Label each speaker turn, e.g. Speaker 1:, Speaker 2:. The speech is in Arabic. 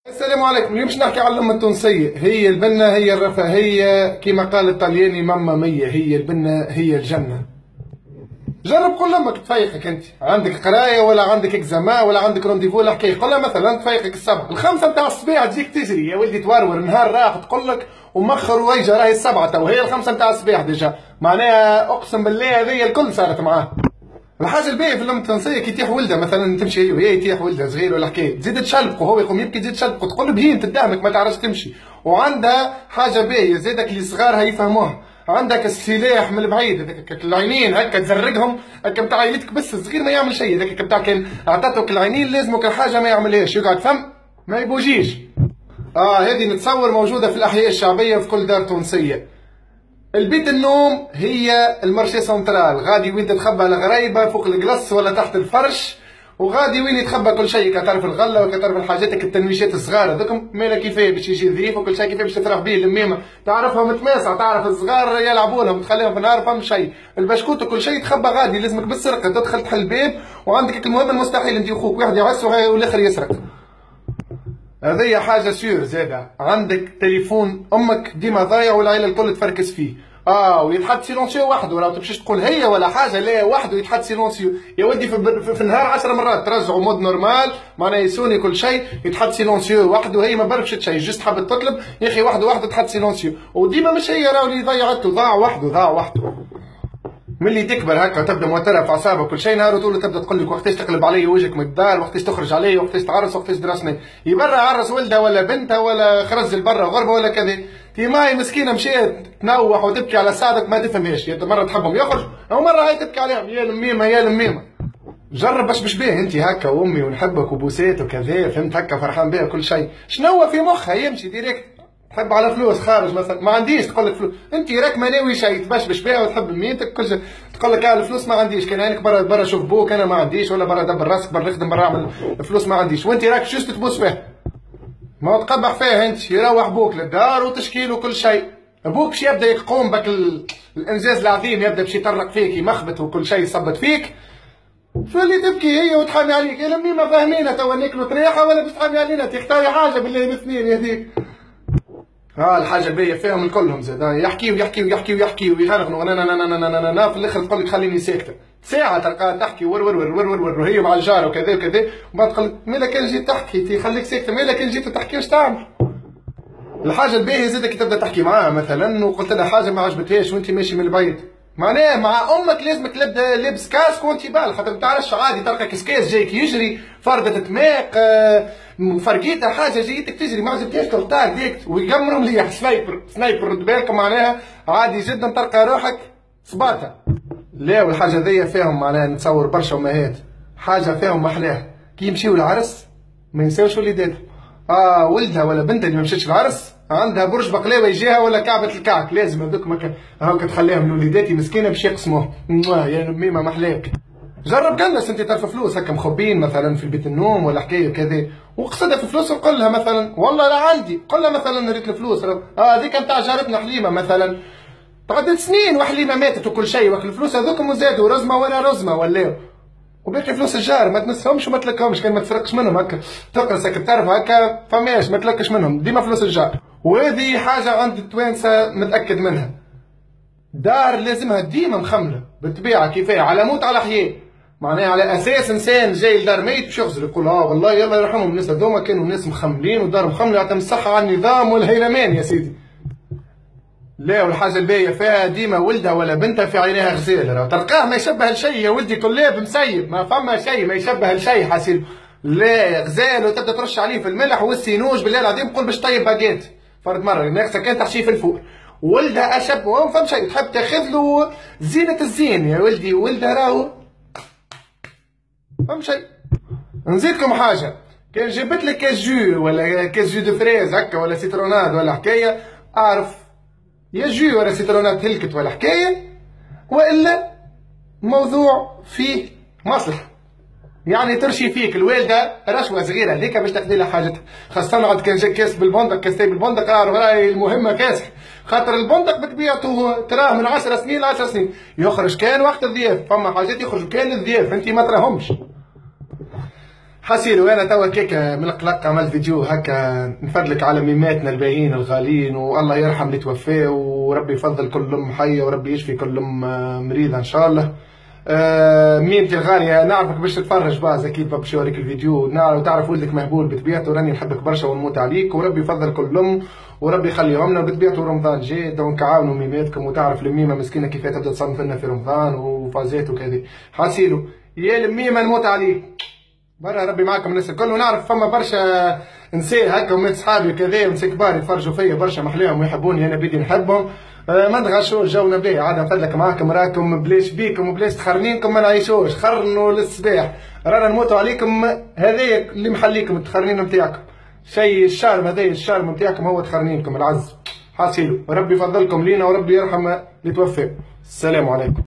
Speaker 1: السلام عليكم. اليوم باش نحكي على الأمة التونسية. هي البنة، هي الرفاهية، كما قال الطلياني ماما مية. هي البنة هي الجنة. جرب قول لأمك تفيقك. أنت عندك قراية ولا عندك إكزاما ولا عندك رونديفو ولا حكاية، قول لها مثلا تفيقك السبعة الخمسة نتاع الصباح تجيك تجري يا ولدي تورور نهار راح تقول لك ومخر ويجا راهي السبعة تو هي الخمسة نتاع الصباح ديجا. معناها أقسم بالله هذه الكل صارت معاه. الحاجه الباهيه في الام التونسيه كي يتيح ولده مثلا تمشي هي وهي يتيح ولده صغير ولا حكايه تزيد تشلبقه، هو يقوم يبكي تزيد تشلبقه تقول له بهين قدامك ما تعرفش تمشي. وعندها حاجه باهيه زادك اللي صغارها يفهموها، عندك السلاح من البعيد هذاك العينين هكا تزرقهم هكا نتاع يتكبس الصغير ما يعمل شيء، هذاك نتاع كان اعطتك العينين لازمك الحاجه ما يعملهاش يقعد فم ما يبوجيش. هذه نتصور موجوده في الاحياء الشعبيه في كل دار تونسيه. البيت النوم هي المارشي سنترال، غادي وين تتخبى الغريبه فوق القلص ولا تحت الفرش، وغادي وين يتخبى كل شيء كتعرف الغله وكتعرف الحاجات التنويشات الصغار هذوكم مالا كيفاه باش يجي الذيف وكل شيء كيفاه باش تفرح به الميمه تعرفها متماسه، تعرف الصغار يلعبوا لهم تخليهم في النهار فهم شيء، البشكوت وكل شيء تخبى غادي لازمك بالسرقه تدخل تحل الباب وعندك المهم المستحيل انت واخوك واحد يعس والاخر يسرق. هذه حاجه سيور. زاده عندك تليفون امك ديما ضايع والعيله الكل تفركس فيه، ويتحط سيلونسيو وحده ولا تمشيش تقول هي ولا حاجه، لا وحده يتحط سيلونسيو يا ودي في النهار 10 مرات ترجعوا مود نورمال معناها يسوني كل شيء يتحط سيلونسيو وحده، هي ما بركش شيء جست حبت تطلب يا اخي وحده تحط سيلونسيو، وديما مش هي راهو اللي ضيعته ضاع وحده. ملي تكبر هكا تبدا موترها في اعصابك وكل شيء نهار طول تبدا تقول لك وقتاش تقلب علي وجهك من الدار، وقتاش تخرج علي، وقتاش تعرس، وقتاش درسني، يبرا عرس ولده ولا بنته ولا خرج لبرا غربه ولا كذا، في ماي مسكينه مشيت تنوح وتبكي على سعدك ما تفهمهاش، مره تحبهم يخرج او مره هاي تبكي عليهم يا الميمه يا الميمه. جرب باش بيه انت هكا وامي ونحبك وبوسات وكذا فهمت هكا فرحان بها كل شيء، شنو في مخها يمشي ديريكت تحب على فلوس خارج مثلا ما عنديش تقول لك فلوس، انت راك ما ناوي شيء تبشبش بها وتحب ميتك كل شيء تقول لك الفلوس ما عنديش، كان عينك برا شوف بوك انا ما عنديش ولا برا دبر راسك برا نخدم برا اعمل فلوس ما عنديش، وانت راك جست تبوس فيها ما تقبح فيها انت، يروح بوك للدار وتشكيل وكل شيء، ابوك باش يبدا يقوم بك الانجاز العظيم يبدا باش يطرق فيك يمخبط وكل شيء يصبت فيك، فاللي تبكي هي وتحامي عليك يا لمي ما فاهمينها توا ناكلوا طريحه ولا باش تحامي علينا تختاري حاجه بالله باثنين يهديك. الحاجه الباهيه فيهم الكلهم زاد يحكيوا ويغرغنوا انا في الاخر تقول لك خليني ساكته، ساعه تلقاها تحكي ور وهي مع الجار وكذا وكذا وبعد تقول لك مالا كان جيت تحكي تخليك ساكته، مالا كان جيت تحكي واش تعمل؟ الحاجه الباهيه زاد كي تبدا تحكي معاها مثلا وقلت لها حاجه ما عجبتهاش وانت ماشي من البيت، معناها مع امك لازمك لابس كاسك وانت بال خاطر ما تعرفش عادي تلقى كسكاس جايك يجري فردة تماق فرقيتها حاجه جايتك تجري ما عجبتهاش تلقاها ديك ويقمروا مليح سنايبر رد بالكم معناها عادي جدا تلقى روحك صباطه. لا والحاجه ذي فيهم معناها نتصور برشا امهات حاجه فيهم محلاها كي يمشيوا العرس ما ينساوش وليداتهم، ولدها ولا بنتها اللي ما مشاتش العرس عندها برج بقلاوه يجيها ولا كعبه الكعك لازم هذوك هاكا تخليهم لوليداتي مسكينه باش يقسموه يا ميمه محلاك. جرب قلص انت تعرف فلوس هكا مخبين مثلا في البيت النوم ولا حكايه كذا وقصدها في فلوس وقول لها مثلا والله لا عندي، قول لها مثلا ريت الفلوس هذيك نتاع جارتنا حليمه مثلا تعدت سنين وحليمه ماتت وكل شيء وكل الفلوس هذوكم وزادوا رزمه ولا رزمه ولا وباقي فلوس الجار ما تنسهمش وما تلكهمش كان ما تسرقش منهم هكا تقرص هكا تعرف هكا فماش ما تلكش منهم ديما فلوس الجار. وهذه حاجه عند التوانسه متاكد منها، دار لازمها ديما مخمله بالطبيعه كيفاه على موت على حياه، معناها على اساس انسان جاي لدار ميت باش يغزر يقول والله يلا يرحمهم الناس هذوما كانوا ناس مخملين ودار مخمله يعطيهم الصحه على النظام والهيلمان يا سيدي. لا والحاجه الباهيه فيها ديما ولدها ولا بنتها في عينيها غزال تلقاه ما يشبه لشيء يا ولدي كلاب مسيب ما فما شيء ما يشبه لشيء حاسين، لا غزال وتبدا ترش عليه في الملح والسينوج بالله العظيم قول باش طيب باجيت فرد مره ناقصه كان تحشيه في الفور، ولدها اشب وما فهم شيء تحب تاخذ له زينه الزين يا ولدي ولدها راهو فهم شيء. نزيدكم حاجه كان جبت لك كاس جو ولا كاس جو دو فريز هكا ولا سيتروناد ولا حكايه اعرف يا جو ولا سيترونات هلكت ولا حكايه والا موضوع فيه مصلحه، يعني ترشي فيك الوالده رشوه صغيره هذيك باش تاخذي لها حاجتها، خاصه عاد كان جا كاس بالبندق كاسين بالبندق راهي المهمه كاسح، خاطر البندق بطبيعته تراه من 10 سنين ل 10 سنين يخرج كان وقت الضياف، فما حاجات يخرجوا كان الضياف انت ما تراهمش. حسيلو انا توا كيكا من القلق عملت فيديو هكا نفدلك على ميماتنا الباهيين الغاليين، والله يرحم اللي توفاه وربي يفضل كل ام حيه وربي يشفي كل ام مريضه ان شاء الله. ميمتي الغاليه نعرفك باش تتفرج باز اكيد باش نوريك الفيديو، نعرف تعرف ولدك مهبول بطبيعته، راني نحبك برشا ونموت عليك وربي يفضل كل ام وربي يخليهم لنا، بطبيعته رمضان جاي دونك عاونوا ميماتكم، وتعرف الميمه مسكينه كيف تبدا تصنف لنا في رمضان وفازات وكذا. حاسيلو يا الميمه نموت عليك برا، ربي معكم الناس الكل. ونعرف فما برشا نساء هكا ومن صحابي وكذا ونساء كبار يتفرجوا فيا برشا محلاهم ويحبوني انا بدي نحبهم. ما نتغشوش جونا بيه، عاد نفدلك معاكم راكم بلاش بيكم وبلاش تخرنينكم ما نعيشوش، خرنوا للصباح رانا نموتوا عليكم، هذايا اللي محليكم التخرنين نتاعكم. شيء الشارم هذايا الشارم نتاعكم هو تخرنينكم العز. حاسيلو ربي يفضلكم لينا وربي يرحم اللي توفى. السلام عليكم.